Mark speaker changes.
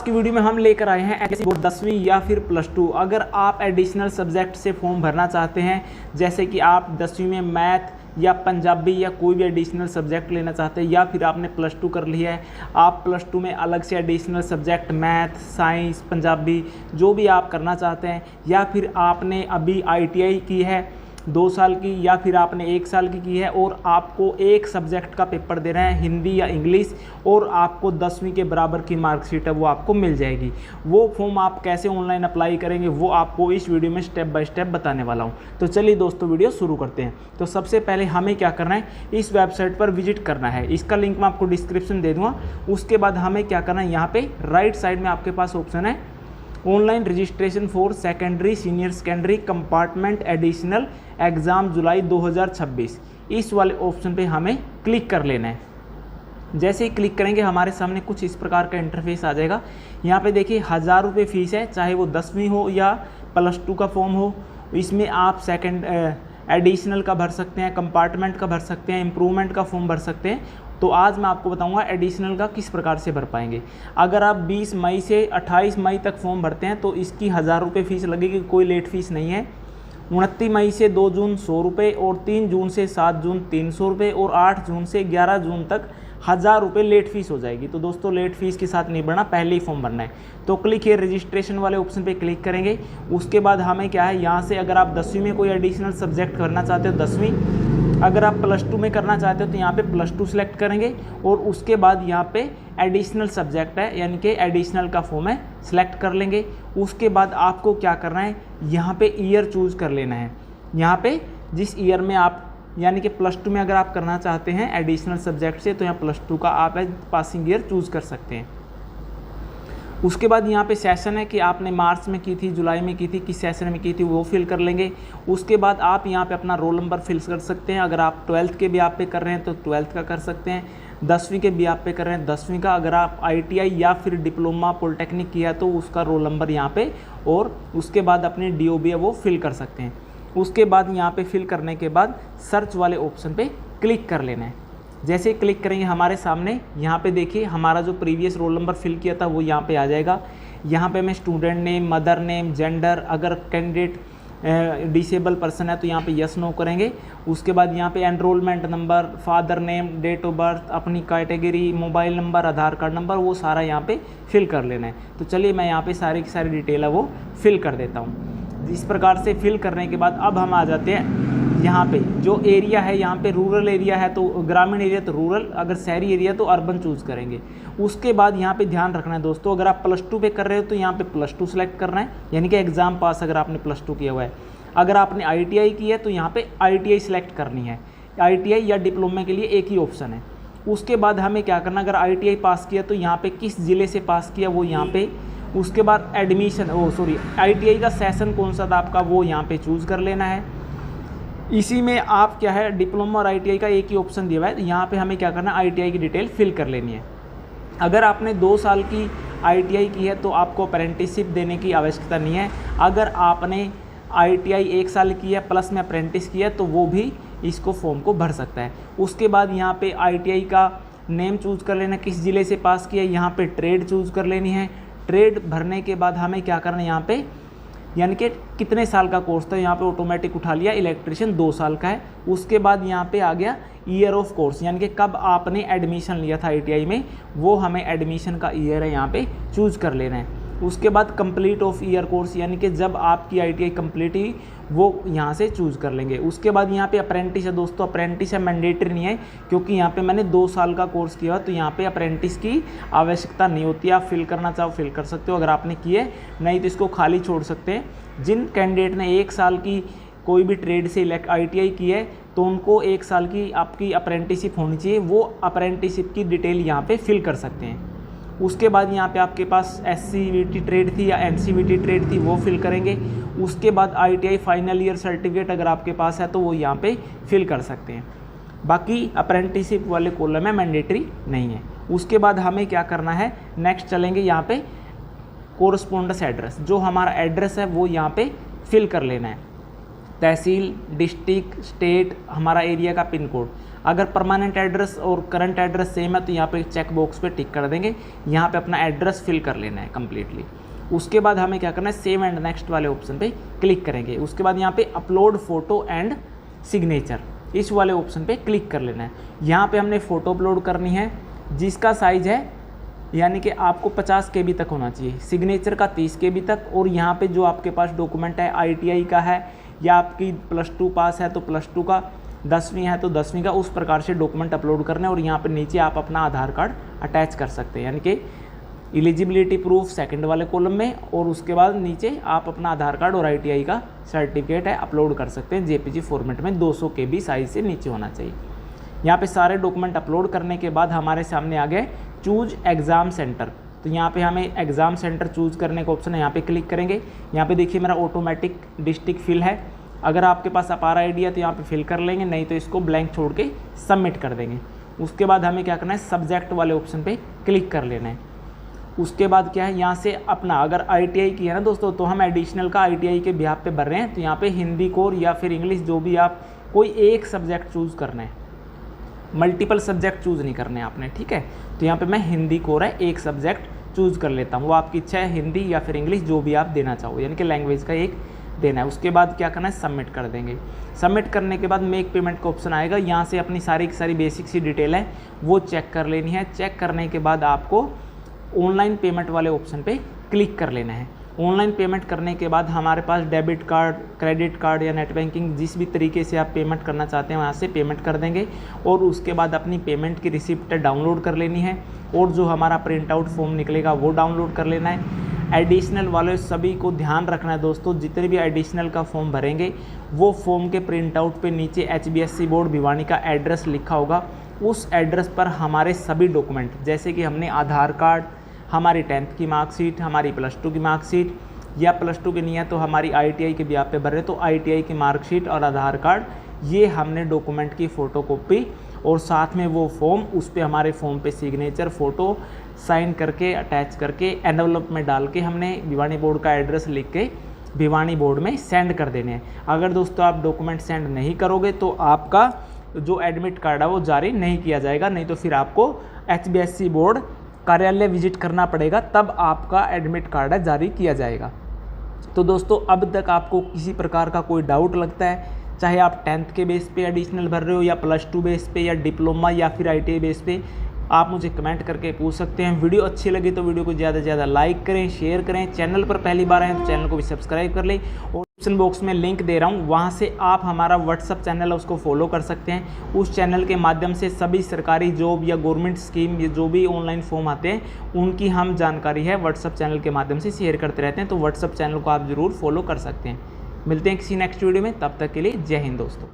Speaker 1: की वीडियो में हम लेकर आए हैं एचएससी बोर्ड 10वीं या फिर +2। अगर आप एडिशनल सब्जेक्ट से फॉर्म भरना चाहते हैं, जैसे कि आप 10वीं में मैथ या पंजाबी या कोई भी एडिशनल सब्जेक्ट लेना चाहते हैं, या फिर आपने +2 कर लिया है, आप +2 में अलग से additional subject math, science, Punjabi जो भी आप करना चाहते हैं, या फिर आपने अभी ITI की है 2 साल की, या फिर आपने 1 साल की है और आपको एक सब्जेक्ट का पेपर दे रहे हैं, हिंदी या इंग्लिश, और आपको 10वीं के बराबर की मार्कशीट है वो आपको मिल जाएगी। वो फॉर्म आप कैसे ऑनलाइन अप्लाई करेंगे वो आपको इस वीडियो में स्टेप बाय स्टेप बताने वाला हूँ। तो चलिए दोस्तों वीडियो शुरू करते हैं। तो सबसे पहले हमें क्या करना है, इस वेबसाइट पर विजिट करना है। इसका लिंक मैं आपको डिस्क्रिप्शन दे दूँगा। उसके बाद हमें क्या करना है, यहाँ पर राइट साइड में आपके पास ऑप्शन है online registration for secondary senior secondary compartment additional exam July 2026। इस वाले ऑप्शन पे हमें क्लिक कर लेना है। जैसे ही क्लिक करेंगे हमारे सामने कुछ इस प्रकार का इंटरफेस आ जाएगा। यहाँ पे देखिए 1000 रुपये फ़ीस है, चाहे वो 10वीं हो या +2 का फॉर्म हो। इसमें आप सेकेंड एडिशनल का भर सकते हैं, कंपार्टमेंट का भर सकते हैं, इम्प्रूवमेंट का फॉर्म भर सकते हैं। तो आज मैं आपको बताऊंगा एडिशनल का किस प्रकार से भर पाएंगे। अगर आप 20 मई से 28 मई तक फॉर्म भरते हैं तो इसकी 1000 रुपये फ़ीस लगेगी, कोई लेट फीस नहीं है। 29 मई से 2 जून 100 रुपये, और 3 जून से 7 जून 300 रुपये, और 8 जून से 11 जून तक 1000 रुपये लेट फीस हो जाएगी। तो दोस्तों लेट फीस के साथ नहीं भरना, पहले ही फॉर्म भरना है। तो क्लिक हियर रजिस्ट्रेशन वाले ऑप्शन पे क्लिक करेंगे। उसके बाद हमें क्या है, यहाँ से अगर आप 10वीं में कोई एडिशनल सब्जेक्ट करना चाहते हो 10वीं, अगर आप +2 में करना चाहते हो तो यहाँ पे +2 सेलेक्ट करेंगे, और उसके बाद यहाँ पे एडिशनल सब्जेक्ट है यानी कि एडिशनल का फॉर्म है, सेलेक्ट कर लेंगे। उसके बाद आपको क्या करना है, यहाँ पे ईयर चूज़ कर लेना है। यहाँ पे जिस ईयर में आप यानी कि +2 में अगर आप करना चाहते हैं एडिशनल सब्जेक्ट से, तो यहाँ +2 का आप पासिंग ईयर चूज़ कर सकते हैं। उसके बाद यहाँ पे सेशन है कि आपने मार्च में की थी, जुलाई में की थी, किस सेशन में की थी वो फिल कर लेंगे। उसके बाद आप यहाँ पे अपना रोल नंबर फिल कर सकते हैं। अगर आप 12th के भी आप पे कर रहे हैं तो 12th का कर सकते हैं, 10वीं के भी आप पे कर रहे हैं 10वीं का, अगर आप ITI या फिर डिप्लोमा पॉलिटेक्निक किया है तो उसका रोल नंबर यहाँ पे, और उसके बाद अपनी DOB है वो फिल कर सकते हैं। उसके बाद यहाँ पे फिल करने के बाद सर्च वाले ऑप्शन पे क्लिक कर लेना है। जैसे ही क्लिक करेंगे हमारे सामने यहाँ पे देखिए हमारा जो प्रीवियस रोल नंबर फिल किया था वो यहाँ पे आ जाएगा। यहाँ पे मैं student name, mother name, gender, अगर कैंडिडेट डिसेबल पर्सन है तो यहाँ पे यस नो करेंगे। उसके बाद यहाँ पे enrollment number, father name, date of birth, अपनी category, mobile number, Aadhaar card number, वो सारा यहाँ पे फिल कर लेना है। तो चलिए मैं यहाँ पे सारी की सारी डिटेल है वो फिल कर देता हूँ। इस प्रकार से फिल करने के बाद अब हम आ जाते हैं यहाँ पे जो एरिया है, यहाँ पे रूरल एरिया है तो ग्रामीण एरिया तो रूरल, अगर शहरी एरिया तो अर्बन चूज़ करेंगे। उसके बाद यहाँ पे ध्यान रखना है दोस्तों, अगर आप +2 पे कर रहे हो तो यहाँ पे +2 सेलेक्ट करना है, यानी कि एग्ज़ाम पास अगर आपने +2 किया हुआ है। अगर आपने ITI की है तो यहाँ पे ITI सेलेक्ट करनी है। ITI या डिप्लोमा के लिए एक ही ऑप्शन है। उसके बाद हमें क्या करना, अगर ITI पास किया तो यहाँ पे किस ज़िले से पास किया वो यहाँ पे, उसके बाद एडमिशन ITI का सेशन कौन सा था आपका वो यहाँ पे चूज़ कर लेना है। इसी में आप क्या है, डिप्लोमा और ITI का एक ही ऑप्शन दिया हुआ है, यहाँ पे हमें क्या करना है, ITI की डिटेल फिल कर लेनी है। अगर आपने 2 साल की ITI की है तो आपको अप्रेंटिसशिप देने की आवश्यकता नहीं है। अगर आपने ITI 1 साल की है प्लस में अप्रेंटिस किया है तो वो भी इसको फॉर्म को भर सकता है। उसके बाद यहाँ पे ITI का नेम चूज़ कर लेना, किस ज़िले से पास किया, यहाँ पे ट्रेड चूज़ कर लेनी है। ट्रेड भरने के बाद हमें क्या करना है, यहाँ पे यानी कि कितने साल का कोर्स था, यहाँ पे ऑटोमेटिक उठा लिया, इलेक्ट्रिशियन 2 साल का है। उसके बाद यहाँ पे आ गया ईयर ऑफ कोर्स, यानी कि कब आपने एडमिशन लिया था ITI में, वो हमें एडमिशन का ईयर है यहाँ पे चूज़ कर लेना है। उसके बाद कंप्लीट ऑफ ईयर कोर्स, यानी कि जब आपकी ITI कंप्लीट हुई वो यहाँ से चूज़ कर लेंगे। उसके बाद यहाँ पे अप्रेंटिस है दोस्तों, अप्रेंटिस है मैंडेटरी नहीं है, क्योंकि यहाँ पे मैंने 2 साल का कोर्स किया तो यहाँ पे अप्रेंटिस की आवश्यकता नहीं होती। आप फिल करना चाहो फिल कर सकते हो अगर आपने किए, नहीं तो इसको खाली छोड़ सकते हैं। जिन कैंडिडेट ने 1 साल की कोई भी ट्रेड से ITI की है तो उनको 1 साल की आपकी अप्रेंटिसशिप होनी चाहिए, वो अप्रेंटिसशिप की डिटेल यहाँ पे फिल कर सकते हैं। उसके बाद यहाँ पे आपके पास SCVT ट्रेड थी या NCVT ट्रेड थी वो फिल करेंगे। उसके बाद ITI फाइनल ईयर सर्टिफिकेट अगर आपके पास है तो वो यहाँ पे फिल कर सकते हैं। बाकी अप्रेंटिसशिप वाले कॉलम में मैंडेटरी नहीं है। उसके बाद हमें क्या करना है, नेक्स्ट चलेंगे यहाँ पे कोरस्पोंडेंस एड्रेस, जो हमारा एड्रेस है वो यहाँ पे फिल कर लेना है। तहसील, डिस्ट्रिक्ट, स्टेट, हमारा एरिया का पिन कोड। अगर परमानेंट एड्रेस और करंट एड्रेस सेम है तो यहाँ पे चेक बॉक्स पे टिक कर देंगे, यहाँ पे अपना एड्रेस फिल कर लेना है कम्प्लीटली। उसके बाद हमें क्या करना है, सेव एंड नेक्स्ट वाले ऑप्शन पे क्लिक करेंगे। उसके बाद यहाँ पे अपलोड फोटो एंड सिग्नेचर, इस वाले ऑप्शन पे क्लिक कर लेना है। यहाँ पे हमने फ़ोटो अपलोड करनी है जिसका साइज़ है यानी कि आपको 50 KB तक होना चाहिए, सिग्नेचर का 30 KB तक, और यहाँ पे जो आपके पास डॉक्यूमेंट है ITI का है या आपकी +2 पास है तो +2 का, 10वीं है तो 10वीं का, उस प्रकार से डॉक्यूमेंट अपलोड करने। और यहाँ पे नीचे आप अपना आधार कार्ड अटैच कर सकते हैं, यानी कि एलिजिबिलिटी प्रूफ सेकंड वाले कॉलम में, और उसके बाद नीचे आप अपना आधार कार्ड और ITI का सर्टिफिकेट है अपलोड कर सकते हैं। JPG फॉर्मेट में 200 KB साइज़ से नीचे होना चाहिए। यहाँ पे सारे डॉक्यूमेंट अपलोड करने के बाद हमारे सामने आ गए चूज एग्ज़ाम सेंटर। तो यहाँ पे हमें एग्ज़ाम सेंटर चूज़ करने का ऑप्शन है, यहाँ पे क्लिक करेंगे। यहाँ पे देखिए मेरा ऑटोमेटिक डिस्ट्रिक्ट फिल है, अगर आपके पास अपार ID है तो यहाँ पे फिल कर लेंगे, नहीं तो इसको ब्लैंक छोड़ के सबमिट कर देंगे। उसके बाद हमें क्या करना है, सब्जेक्ट वाले ऑप्शन पे क्लिक कर लेना है। उसके बाद क्या है, यहाँ से अपना अगर ITI की है ना दोस्तों, तो हम एडिशनल का ITI के बिहाफ पे भर रहे हैं, तो यहाँ पे हिंदी कोर या फिर इंग्लिश जो भी आप कोई एक सब्जेक्ट चूज़ करना है, मल्टीपल सब्जेक्ट चूज़ नहीं करने आपने, ठीक है। तो यहाँ पे मैं हिंदी कोर है एक सब्जेक्ट चूज़ कर लेता हूँ, वो आपकी इच्छा है, हिंदी या फिर इंग्लिश जो भी आप देना चाहो, यानी कि लैंग्वेज का एक देना है। उसके बाद क्या करना है, सबमिट कर देंगे। सबमिट करने के बाद मेक पेमेंट का ऑप्शन आएगा, यहाँ से अपनी सारी की सारी बेसिक सी डिटेल है वो चेक कर लेनी है। चेक करने के बाद आपको ऑनलाइन पेमेंट वाले ऑप्शन पे क्लिक कर लेना है। ऑनलाइन पेमेंट करने के बाद हमारे पास डेबिट कार्ड, क्रेडिट कार्ड या नेट बैंकिंग जिस भी तरीके से आप पेमेंट करना चाहते हैं वहाँ से पेमेंट कर देंगे, और उसके बाद अपनी पेमेंट की रिसिप्ट डाउनलोड कर लेनी है, और जो हमारा प्रिंट आउट फॉर्म निकलेगा वो डाउनलोड कर लेना है। एडिशनल वाले सभी को ध्यान रखना है दोस्तों, जितने भी एडिशनल का फॉर्म भरेंगे वो फॉर्म के प्रिंट आउट पे नीचे HBSC बोर्ड भिवानी का एड्रेस लिखा होगा, उस एड्रेस पर हमारे सभी डॉक्यूमेंट जैसे कि हमने आधार कार्ड, हमारी 10th की मार्कशीट, हमारी +2 की मार्कशीट, या +2 की नहीं है तो हमारी ITI के बिहाफ पे भर रहे तो ITI की मार्कशीट और आधार कार्ड, ये हमने डॉक्यूमेंट की फ़ोटोकॉपी और साथ में वो फॉर्म, उस पर हमारे फॉर्म पे सिग्नेचर, फ़ोटो साइन करके अटैच करके एनवलप में डाल के हमने भिवानी बोर्ड का एड्रेस लिख के भिवानी बोर्ड में सेंड कर देने हैं। अगर दोस्तों आप डॉक्यूमेंट सेंड नहीं करोगे तो आपका जो एडमिट कार्ड है वो जारी नहीं किया जाएगा, नहीं तो फिर आपको HBSC बोर्ड कार्यालय विजिट करना पड़ेगा, तब आपका एडमिट कार्ड है जारी किया जाएगा। तो दोस्तों अब तक आपको किसी प्रकार का कोई डाउट लगता है, चाहे आप 10th के बेस पे एडिशनल भर रहे हो या +2 बेस पे या डिप्लोमा या फिर ITI बेस पे, आप मुझे कमेंट करके पूछ सकते हैं। वीडियो अच्छी लगी तो वीडियो को ज़्यादा से ज़्यादा लाइक करें, शेयर करें, चैनल पर पहली बार आए तो चैनल को भी सब्सक्राइब कर लें, और डिस्क्रिप्शन बॉक्स में लिंक दे रहा हूँ, वहाँ से आप हमारा WhatsApp चैनल है उसको फॉलो कर सकते हैं। उस चैनल के माध्यम से सभी सरकारी जॉब या गवर्नमेंट स्कीम या जो भी ऑनलाइन फॉर्म आते हैं उनकी हम जानकारी है WhatsApp चैनल के माध्यम से शेयर करते रहते हैं, तो WhatsApp चैनल को आप ज़रूर फॉलो कर सकते हैं। मिलते हैं किसी नेक्स्ट वीडियो में, तब तक के लिए जय हिंद दोस्तों।